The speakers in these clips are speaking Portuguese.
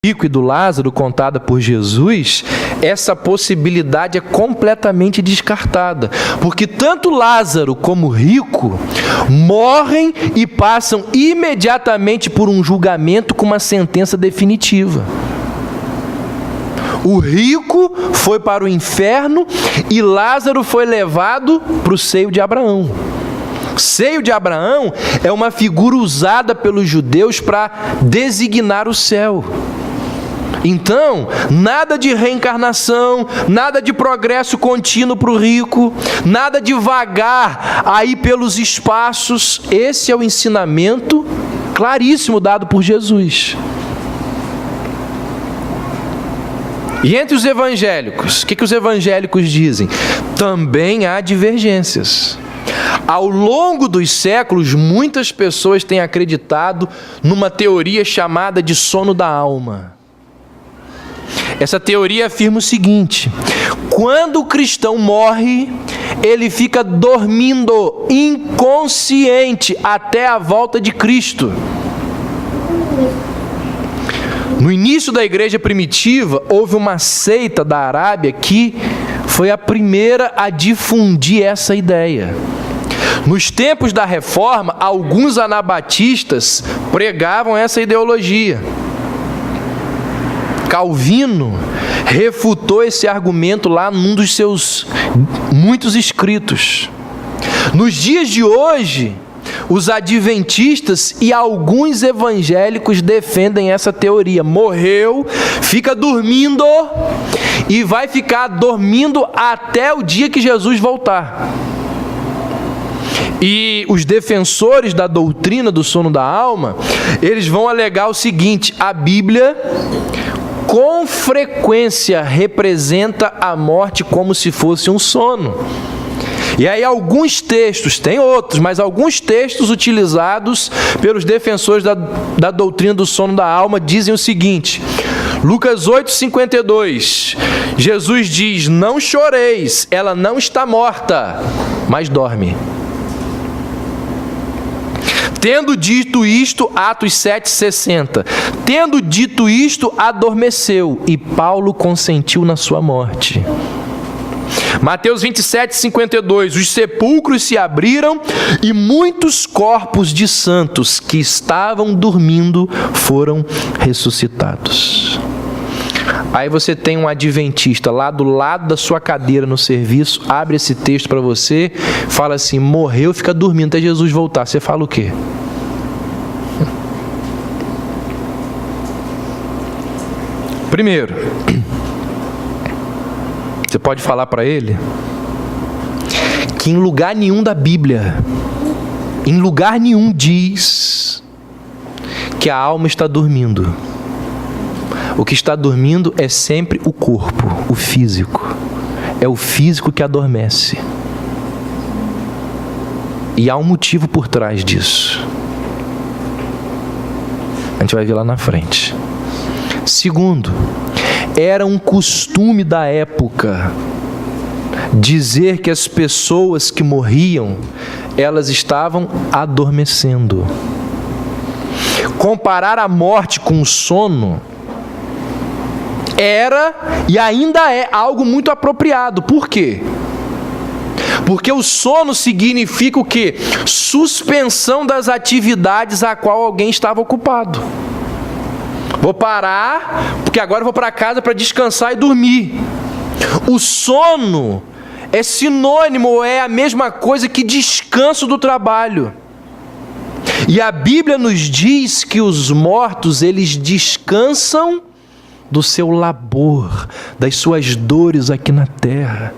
rico e do Lázaro contada por Jesus, essa possibilidade é completamente descartada, porque tanto Lázaro como rico morrem e passam imediatamente por um julgamento com uma sentença definitiva. O rico foi para o inferno e Lázaro foi levado para o seio de Abraão. Seio de Abraão é uma figura usada pelos judeus para designar o céu. Então, nada de reencarnação, nada de progresso contínuo para o rico, nada de vagar aí pelos espaços. Esse é o ensinamento claríssimo dado por Jesus. E entre os evangélicos, o que os evangélicos dizem? Também há divergências. Ao longo dos séculos, muitas pessoas têm acreditado numa teoria chamada de sono da alma. Essa teoria afirma o seguinte: quando o cristão morre, ele fica dormindo, inconsciente, até a volta de Cristo. No início da igreja primitiva, houve uma seita da Arábia que foi a primeira a difundir essa ideia. Nos tempos da Reforma, alguns anabatistas pregavam essa ideologia. Calvino refutou esse argumento lá num dos seus muitos escritos. Nos dias de hoje, os adventistas e alguns evangélicos defendem essa teoria. Morreu, fica dormindo e vai ficar dormindo até o dia que Jesus voltar. E os defensores da doutrina do sono da alma, eles vão alegar o seguinte: a Bíblia com frequência representa a morte como se fosse um sono. E aí alguns textos, tem outros, mas alguns textos utilizados pelos defensores da doutrina do sono da alma dizem o seguinte: Lucas 8,52, Jesus diz: não choreis, ela não está morta, mas dorme. Tendo dito isto, Atos 7,60, tendo dito isto, adormeceu, e Paulo consentiu na sua morte. Mateus 27,52, os sepulcros se abriram e muitos corpos de santos que estavam dormindo foram ressuscitados. Aí você tem um adventista lá do lado da sua cadeira no serviço, abre esse texto para você, fala assim: morreu, fica dormindo até Jesus voltar. Você fala o quê? Primeiro, você pode falar para ele que em lugar nenhum da Bíblia, em lugar nenhum diz que a alma está dormindo. O que está dormindo é sempre o corpo, o físico. É o físico que adormece. E há um motivo por trás disso. A gente vai ver lá na frente. Segundo, era um costume da época dizer que as pessoas que morriam, elas estavam adormecendo. Comparar a morte com o sono era e ainda é algo muito apropriado. Por quê? Porque o sono significa o quê? Suspensão das atividades a qual alguém estava ocupado. Vou parar, porque agora eu vou para casa para descansar e dormir. O sono é sinônimo, é a mesma coisa que descanso do trabalho. E a Bíblia nos diz que os mortos, eles descansam do seu labor, das suas dores aqui na terra.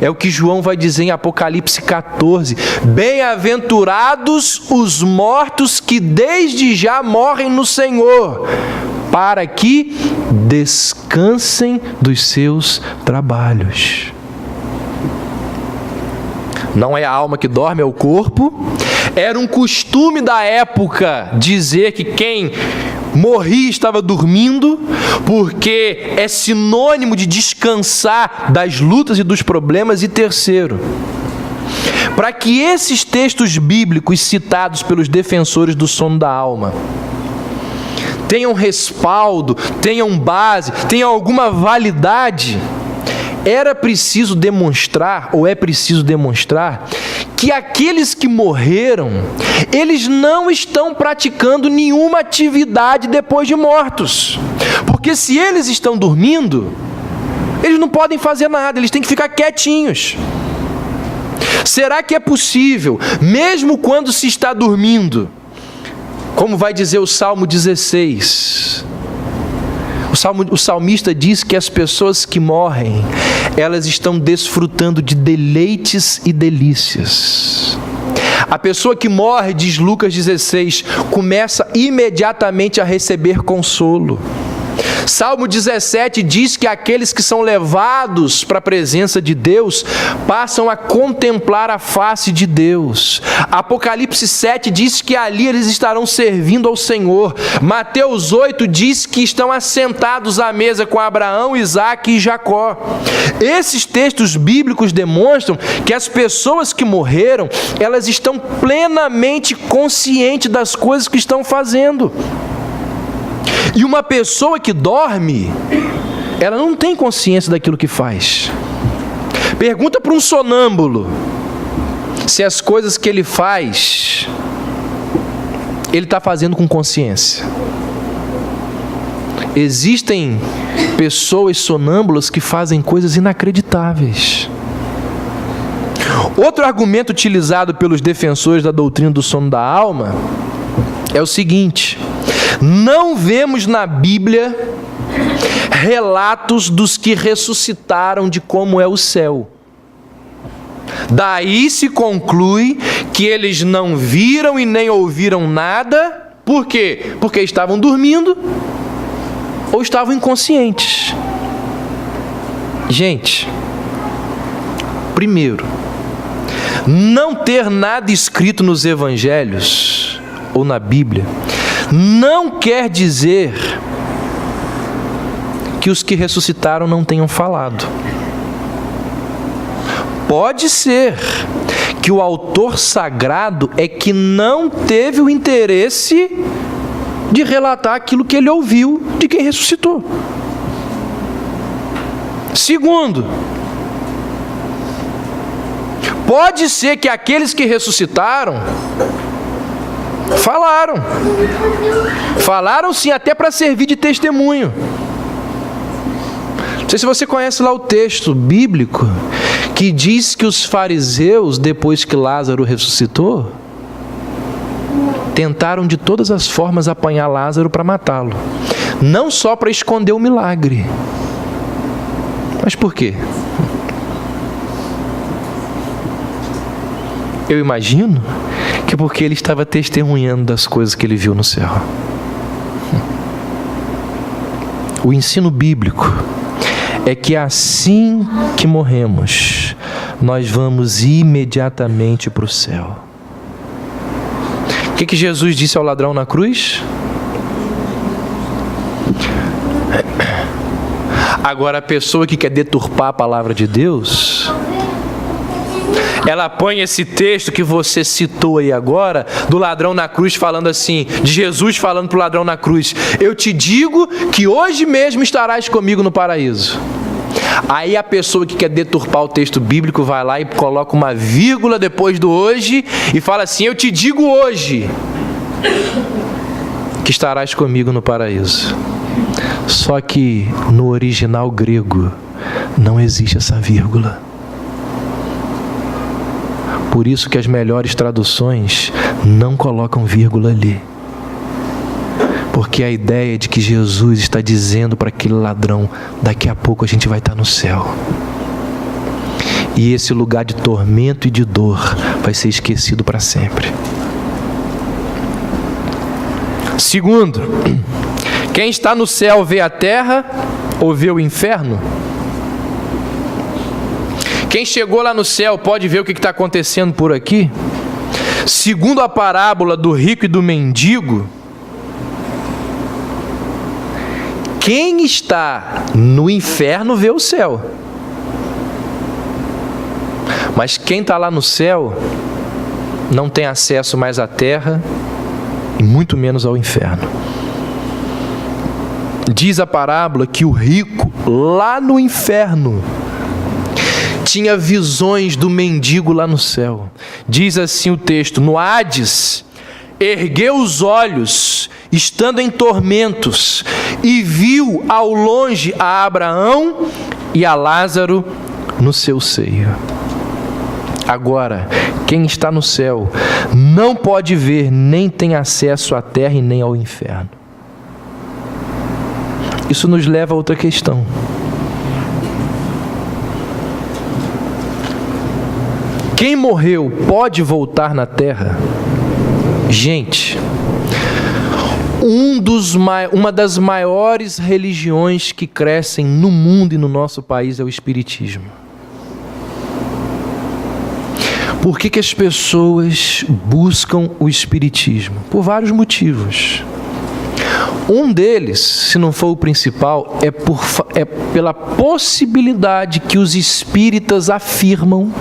É o que João vai dizer em Apocalipse 14: bem-aventurados os mortos que desde já morrem no Senhor, para que descansem dos seus trabalhos. Não é a alma que dorme, é o corpo. Era um costume da época dizer que quem morria estava dormindo, porque é sinônimo de descansar das lutas e dos problemas. E terceiro, para que esses textos bíblicos citados pelos defensores do sono da alma tenham respaldo, tenham base, tenham alguma validade, era preciso demonstrar, ou é preciso demonstrar, que aqueles que morreram, eles não estão praticando nenhuma atividade depois de mortos. Porque se eles estão dormindo, eles não podem fazer nada, eles têm que ficar quietinhos. Será que é possível, mesmo quando se está dormindo, como vai dizer o Salmo 16, o salmista diz que as pessoas que morrem, elas estão desfrutando de deleites e delícias. A pessoa que morre, diz Lucas 16, começa imediatamente a receber consolo. Salmo 17 diz que aqueles que são levados para a presença de Deus passam a contemplar a face de Deus. Apocalipse 7 diz que ali eles estarão servindo ao Senhor. Mateus 8 diz que estão assentados à mesa com Abraão, Isaque e Jacó. Esses textos bíblicos demonstram que as pessoas que morreram, elas estão plenamente conscientes das coisas que estão fazendo. E uma pessoa que dorme, ela não tem consciência daquilo que faz. Pergunta para um sonâmbulo se as coisas que ele faz, ele está fazendo com consciência. Existem pessoas sonâmbulas que fazem coisas inacreditáveis. Outro argumento utilizado pelos defensores da doutrina do sono da alma é o seguinte: não vemos na Bíblia relatos dos que ressuscitaram de como é o céu. Daí se conclui que eles não viram e nem ouviram nada. Por quê? Porque estavam dormindo ou estavam inconscientes. Gente, primeiro, não ter nada escrito nos evangelhos ou na Bíblia não quer dizer que os que ressuscitaram não tenham falado. Pode ser que o autor sagrado é que não teve o interesse de relatar aquilo que ele ouviu de quem ressuscitou. Segundo, pode ser que aqueles que ressuscitaram falaram sim, até para servir de testemunho. Não sei se você conhece lá o texto bíblico que diz que os fariseus, depois que Lázaro ressuscitou, tentaram de todas as formas apanhar Lázaro para matá-lo. Não só para esconder o milagre. Mas por quê? Eu imagino que porque ele estava testemunhando das coisas que ele viu no céu. O ensino bíblico é que assim que morremos, nós vamos imediatamente para o céu. O que Jesus disse ao ladrão na cruz? Agora, a pessoa que quer deturpar a palavra de Deus, ela põe esse texto que você citou aí agora, do ladrão na cruz falando assim, de Jesus falando para o ladrão na cruz: eu te digo que hoje mesmo estarás comigo no paraíso. Aí a pessoa que quer deturpar o texto bíblico vai lá e coloca uma vírgula depois do hoje e fala assim: eu te digo hoje que estarás comigo no paraíso. Só que no original grego não existe essa vírgula. Por isso que as melhores traduções não colocam vírgula ali. Porque a ideia é de que Jesus está dizendo para aquele ladrão: daqui a pouco a gente vai estar no céu. E esse lugar de tormento e de dor vai ser esquecido para sempre. Segundo, quem está no céu vê a terra ou vê o inferno? Quem chegou lá no céu pode ver o que está acontecendo por aqui? Segundo a parábola do rico e do mendigo, quem está no inferno vê o céu. Mas quem está lá no céu não tem acesso mais à terra e muito menos ao inferno. diz a parábola que o rico, lá no inferno, tinha visões do mendigo lá no céu. Diz assim o texto: no Hades, ergueu os olhos, estando em tormentos, e viu ao longe a Abraão e a Lázaro no seu seio. Agora, quem está no céu não pode ver, nem tem acesso à terra e nem ao inferno. Isso nos leva a outra questão. Quem morreu pode voltar na terra? Gente, uma das maiores religiões que crescem no mundo e no nosso país é o Espiritismo. Por que as pessoas buscam o Espiritismo? Por vários motivos. Um deles, se não for o principal, é pela possibilidade que os espíritas afirmam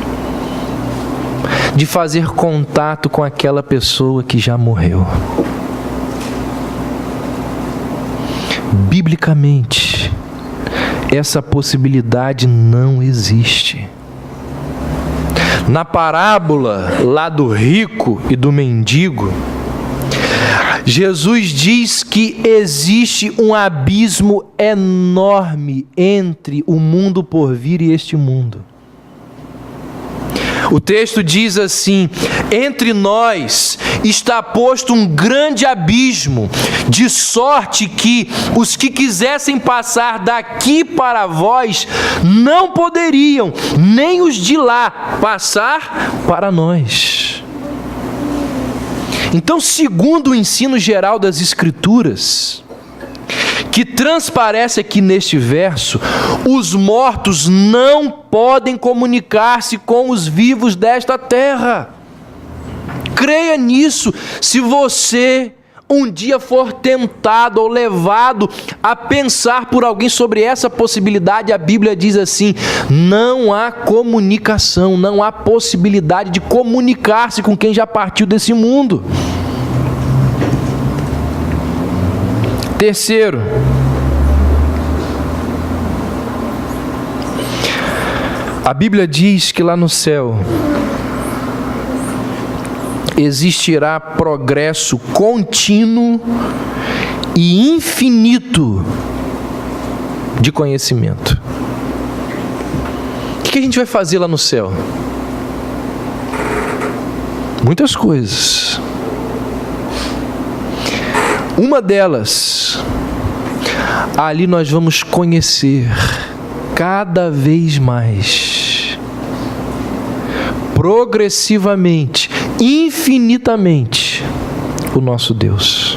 de fazer contato com aquela pessoa que já morreu. Biblicamente, essa possibilidade não existe. Na parábola lá do rico e do mendigo, Jesus diz que existe um abismo enorme entre o mundo por vir e este mundo. O texto diz assim: entre nós está posto um grande abismo, de sorte que os que quisessem passar daqui para vós não poderiam, nem os de lá passar para nós. Então, segundo o ensino geral das Escrituras, que transparece aqui neste verso, os mortos não podem comunicar-se com os vivos desta terra. Creia nisso. Se você um dia for tentado ou levado a pensar por alguém sobre essa possibilidade, a Bíblia diz assim: não há comunicação, não há possibilidade de comunicar-se com quem já partiu desse mundo. Terceiro, a Bíblia diz que lá no céu existirá progresso contínuo e infinito de conhecimento. O que a gente vai fazer lá no céu? Muitas coisas. Uma delas, ali nós vamos conhecer cada vez mais, progressivamente, infinitamente, o nosso Deus.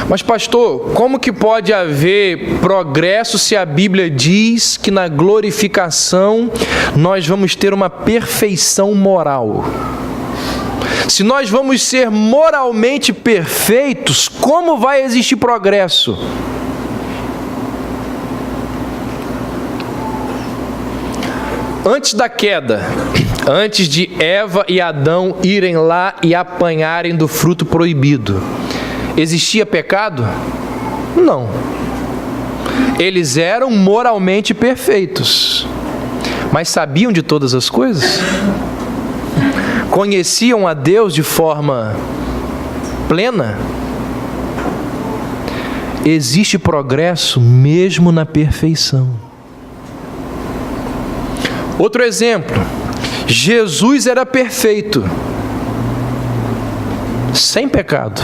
Mas pastor, como que pode haver progresso se a Bíblia diz que na glorificação nós vamos ter uma perfeição moral? Se nós vamos ser moralmente perfeitos, como vai existir progresso? Antes da queda, antes de Eva e Adão irem lá e apanharem do fruto proibido, existia pecado? Não. Eles eram moralmente perfeitos, mas sabiam de todas as coisas? Conheciam a Deus de forma plena? Existe progresso mesmo na perfeição. Outro exemplo, Jesus era perfeito, sem pecado.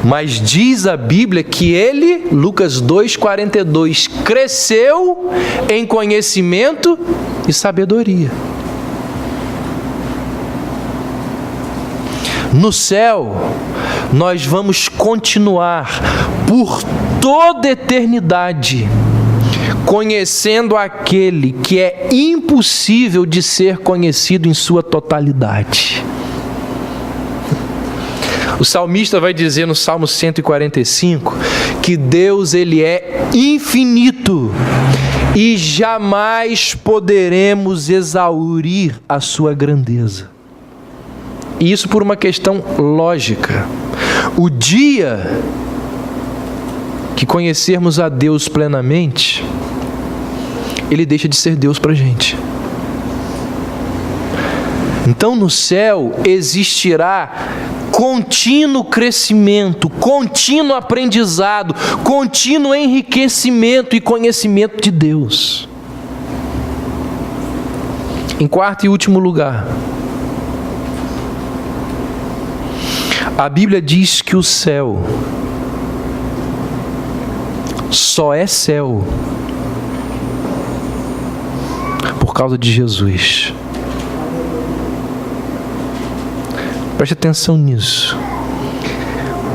Mas diz a Bíblia que ele, Lucas 2,42, cresceu em conhecimento e sabedoria. No céu, nós vamos continuar por toda a eternidade conhecendo aquele que é impossível de ser conhecido em sua totalidade. O salmista vai dizer no Salmo 145 que Deus, ele é infinito e jamais poderemos exaurir a sua grandeza. E isso por uma questão lógica. O dia que conhecermos a Deus plenamente, Ele deixa de ser Deus para a gente. Então no céu existirá contínuo crescimento, contínuo aprendizado, contínuo enriquecimento e conhecimento de Deus. Em quarto e último lugar, a Bíblia diz que o céu só é céu por causa de Jesus. Preste atenção nisso.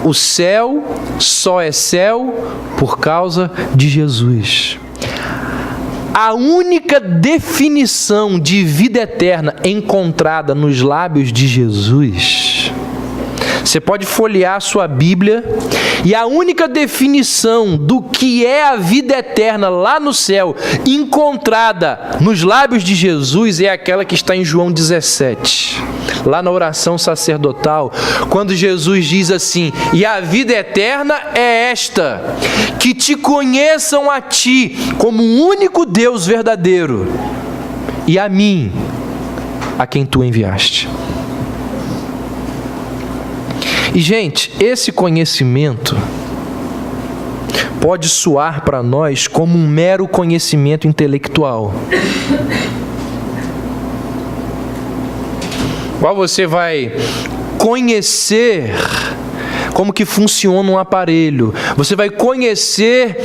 O céu só é céu por causa de Jesus. A única definição de vida eterna encontrada nos lábios de Jesus, você pode folhear a sua Bíblia, e a única definição do que é a vida eterna lá no céu, encontrada nos lábios de Jesus, é aquela que está em João 17. Lá na oração sacerdotal, quando Jesus diz assim: e a vida eterna é esta, que te conheçam a ti como o único Deus verdadeiro, e a mim, a quem tu enviaste. E gente, esse conhecimento pode soar para nós como um mero conhecimento intelectual, qual você vai conhecer como que funciona um aparelho, você vai conhecer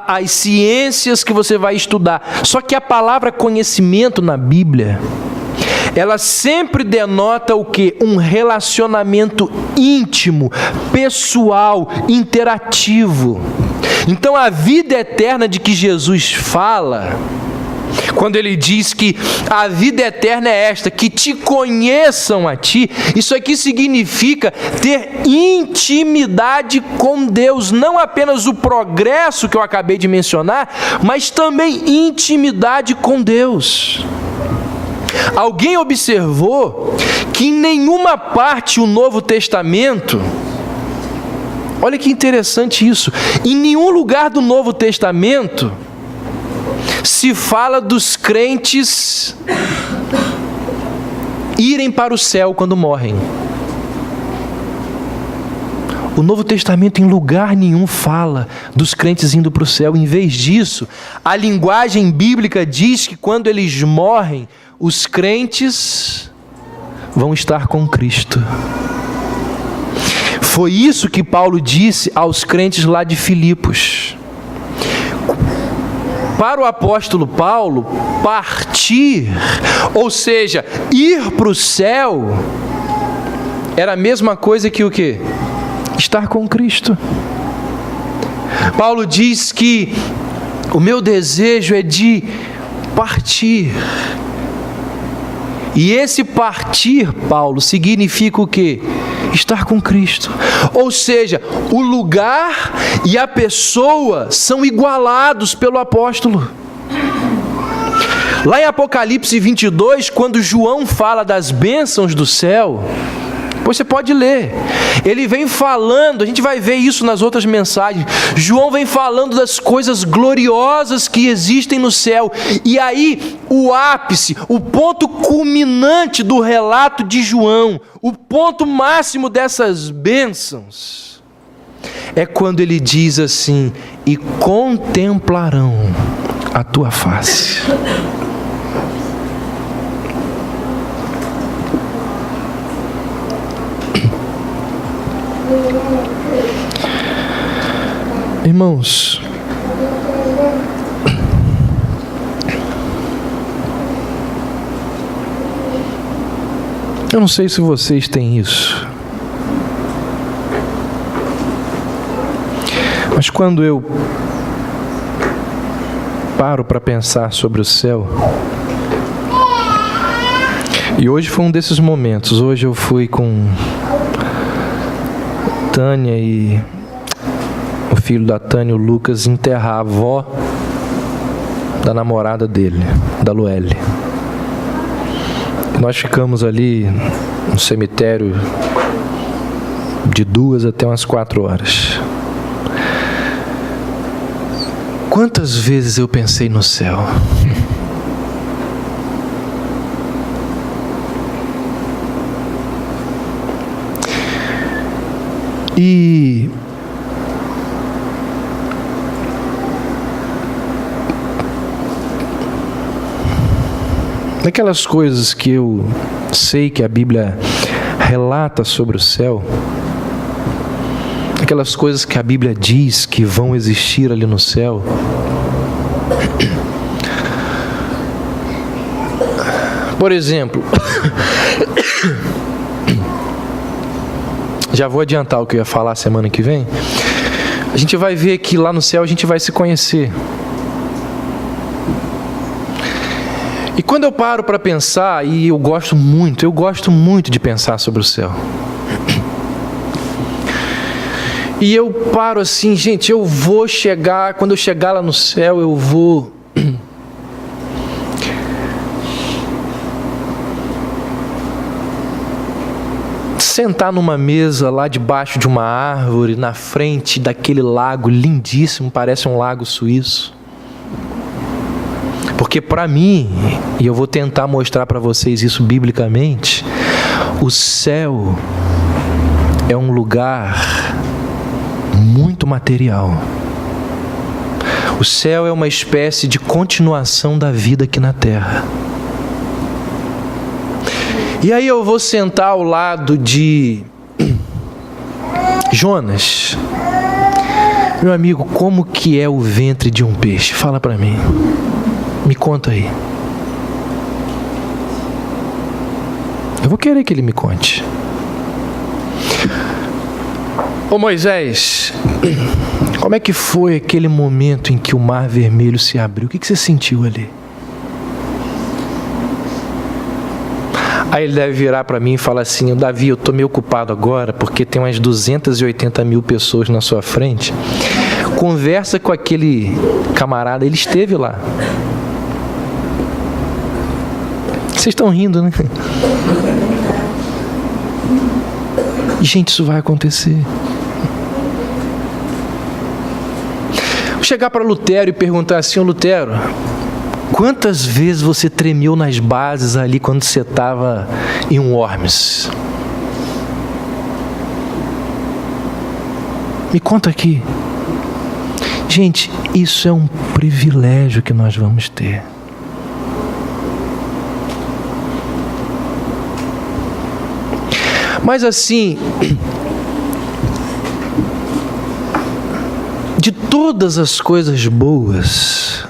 as ciências que você vai estudar. Só que a palavra conhecimento na Bíblia, ela sempre denota o quê? Um relacionamento íntimo, pessoal, interativo. Então a vida eterna de que Jesus fala, quando ele diz que a vida eterna é esta, que te conheçam a ti, isso aqui significa ter intimidade com Deus, não apenas o progresso que eu acabei de mencionar, mas também intimidade com Deus. Alguém observou que em nenhuma parte do Novo Testamento, olha que interessante isso, em nenhum lugar do Novo Testamento se fala dos crentes irem para o céu quando morrem. O Novo Testamento em lugar nenhum fala dos crentes indo para o céu. Em vez disso, a linguagem bíblica diz que quando eles morrem, os crentes vão estar com Cristo. Foi isso que Paulo disse aos crentes lá de Filipos. Para o apóstolo Paulo, partir, ou seja, ir para o céu, era a mesma coisa que o quê? Estar com Cristo. Paulo diz que o meu desejo é de partir. E esse partir, Paulo, significa o quê? Estar com Cristo. Ou seja, o lugar e a pessoa são igualados pelo apóstolo. Lá em Apocalipse 22, quando João fala das bênçãos do céu, você pode ler. Ele vem falando, a gente vai ver isso nas outras mensagens. João vem falando das coisas gloriosas que existem no céu. E aí, o ápice, o ponto culminante do relato de João, o ponto máximo dessas bênçãos, é quando ele diz assim: e contemplarão a tua face. Irmãos, eu não sei se vocês têm isso, mas quando eu paro para pensar sobre o céu, e hoje foi um desses momentos. Hoje eu fui com Tânia e o filho da Tânia, o Lucas, enterrar a avó da namorada dele, da Luelle. Nós ficamos ali no cemitério de 2 até umas 4 horas. Quantas vezes eu pensei no céu? E daquelas coisas que eu sei que a Bíblia relata sobre o céu, aquelas coisas que a Bíblia diz que vão existir ali no céu, por exemplo, já vou adiantar o que eu ia falar semana que vem. A gente vai ver que lá no céu a gente vai se conhecer. E quando eu paro para pensar, e eu gosto muito de pensar sobre o céu. E eu paro assim, gente, eu vou chegar, quando eu chegar lá no céu, eu vou sentar numa mesa lá debaixo de uma árvore, na frente daquele lago lindíssimo, parece um lago suíço. Porque para mim, e eu vou tentar mostrar para vocês isso biblicamente, o céu é um lugar muito material. O céu é uma espécie de continuação da vida aqui na terra. E aí eu vou sentar ao lado de Jonas. Meu amigo, como que é o ventre de um peixe? Fala para mim. Me conta aí. Eu vou querer que ele me conte. Ô Moisés, como é que foi aquele momento em que o Mar Vermelho se abriu? O que você sentiu ali? Aí ele deve virar para mim e falar assim: Davi, eu estou meio ocupado agora, porque tem umas 280 mil pessoas na sua frente. Conversa com aquele camarada, ele esteve lá. Vocês estão rindo, né? Gente, isso vai acontecer. Vou chegar para Lutero e perguntar assim: Lutero, quantas vezes você tremeu nas bases ali quando você estava em Worms? Me conta aqui. Gente, isso é um privilégio que nós vamos ter. Mas assim, de todas as coisas boas,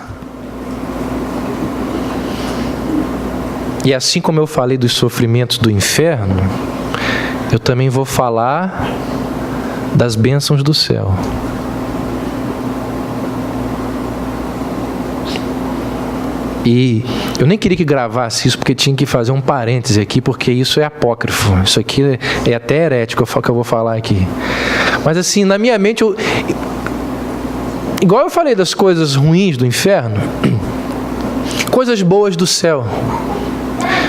e assim como eu falei dos sofrimentos do inferno, eu também vou falar das bênçãos do céu. E eu nem queria que gravasse isso, porque tinha que fazer um parêntese aqui, porque isso é apócrifo. Isso aqui é até herético, que eu vou falar aqui. Mas assim, na minha mente, igual eu falei das coisas ruins do inferno, coisas boas do céu.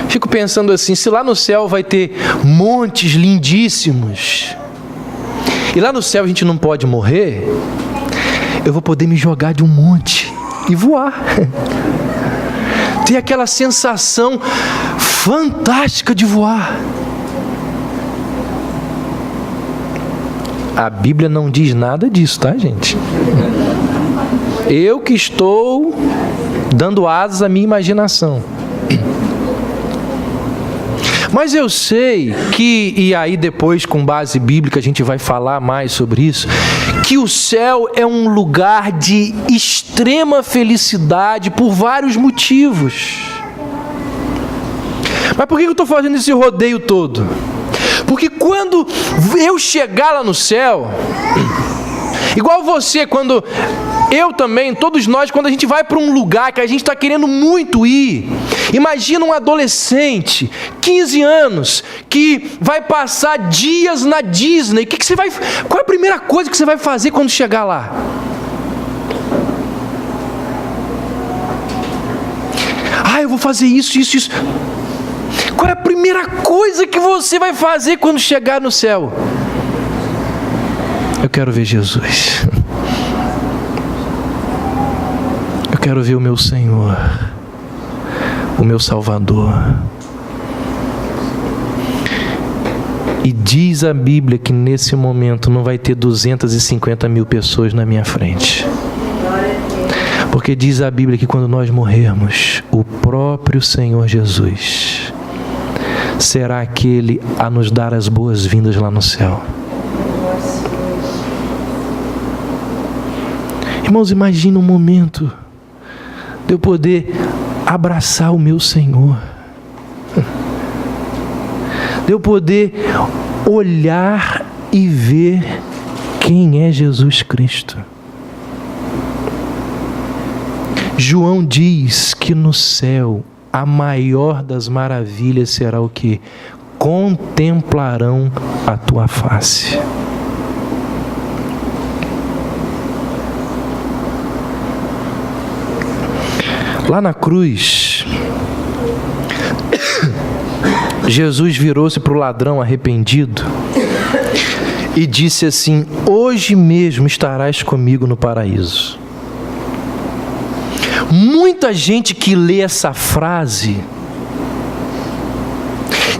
Fico pensando assim, se lá no céu vai ter montes lindíssimos, e lá no céu a gente não pode morrer, eu vou poder me jogar de um monte e voar. Ter aquela sensação fantástica de voar. A Bíblia não diz nada disso, tá, gente? Eu que estou dando asas à minha imaginação. Mas eu sei que, e aí depois com base bíblica a gente vai falar mais sobre isso, que o céu é um lugar de extrema felicidade por vários motivos. Mas por que eu estou fazendo esse rodeio todo? Porque quando eu chegar lá no céu, igual você, quando eu também, todos nós, quando a gente vai para um lugar que a gente está querendo muito ir, imagina um adolescente, 15 anos, que vai passar dias na Disney. Qual é a primeira coisa que você vai fazer quando chegar lá? Eu vou fazer isso. Qual é a primeira coisa que você vai fazer quando chegar no céu? Eu quero ver Jesus. quero ver o meu Senhor, o meu Salvador. E diz a Bíblia que nesse momento não vai ter 250 mil pessoas na minha frente. Porque diz a Bíblia que quando nós morrermos, o próprio Senhor Jesus será aquele a nos dar as boas-vindas lá no céu. Irmãos, imagina um momento de eu poder abraçar o meu Senhor, de eu poder olhar e ver quem é Jesus Cristo. João diz que no céu a maior das maravilhas será o quê? Contemplarão a tua face. Lá na cruz, Jesus virou-se para o ladrão arrependido e disse assim: hoje mesmo estarás comigo no paraíso. Muita gente que lê essa frase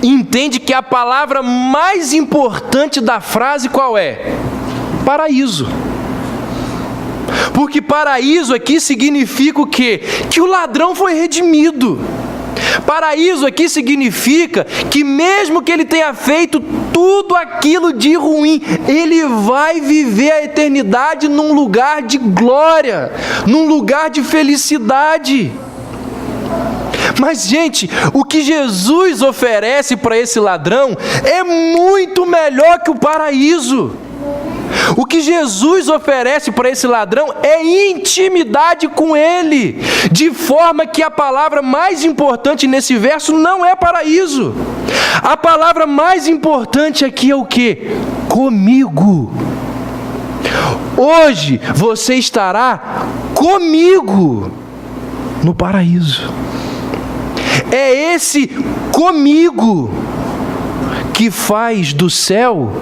entende que a palavra mais importante da frase qual é? Paraíso. Porque paraíso aqui significa o quê? Que o ladrão foi redimido. Paraíso aqui significa que mesmo que ele tenha feito tudo aquilo de ruim, ele vai viver a eternidade num lugar de glória, num lugar de felicidade. Mas, gente, o que Jesus oferece para esse ladrão é muito melhor que o paraíso. O que Jesus oferece para esse ladrão é intimidade com Ele, de forma que a palavra mais importante nesse verso não é paraíso. A palavra mais importante aqui é o quê? Comigo. Hoje você estará comigo no paraíso. É esse comigo que faz do céu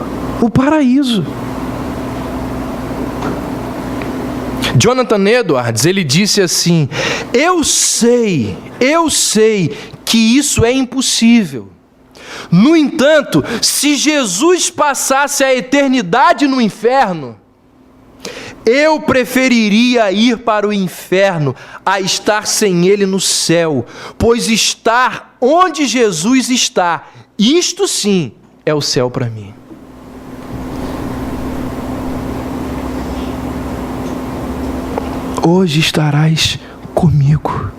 o paraíso. Jonathan Edwards, ele disse assim: eu sei que isso é impossível. No entanto, se Jesus passasse a eternidade no inferno, eu preferiria ir para o inferno a estar sem ele no céu, pois estar onde Jesus está, isto sim é o céu para mim. Hoje estarás comigo.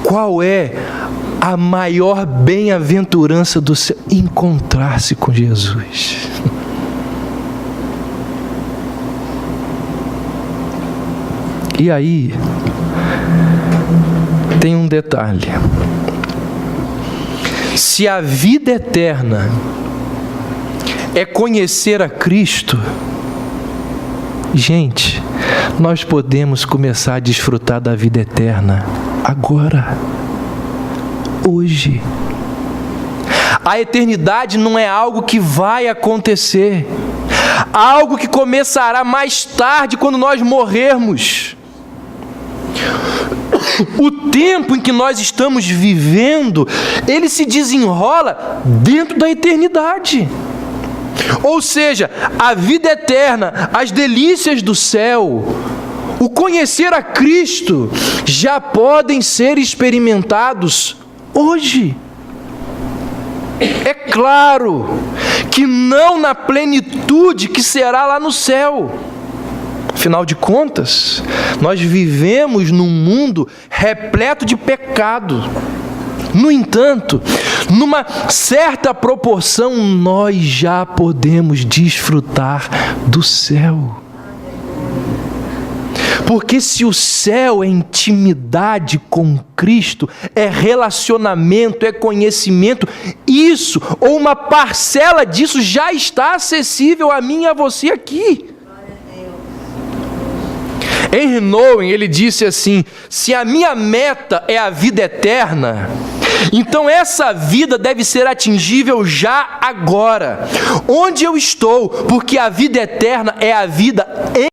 Qual é a maior bem-aventurança do céu? Encontrar-se com Jesus. E aí, tem um detalhe. Se a vida eterna é conhecer a Cristo, gente, nós podemos começar a desfrutar da vida eterna agora, hoje. A eternidade não é algo que vai acontecer, algo que começará mais tarde quando nós morrermos. O tempo em que nós estamos vivendo, ele se desenrola dentro da eternidade. Ou seja, a vida eterna, as delícias do céu, o conhecer a Cristo, já podem ser experimentados hoje. É claro que não na plenitude que será lá no céu. Afinal de contas, nós vivemos num mundo repleto de pecado. No entanto, numa certa proporção, nós já podemos desfrutar do céu. Porque se o céu é intimidade com Cristo, é relacionamento, é conhecimento, isso, ou uma parcela disso já está acessível a mim e a você aqui. Henry Nouwen, ele disse assim: se a minha meta é a vida eterna, então essa vida deve ser atingível já agora, onde eu estou, porque a vida eterna é a vida em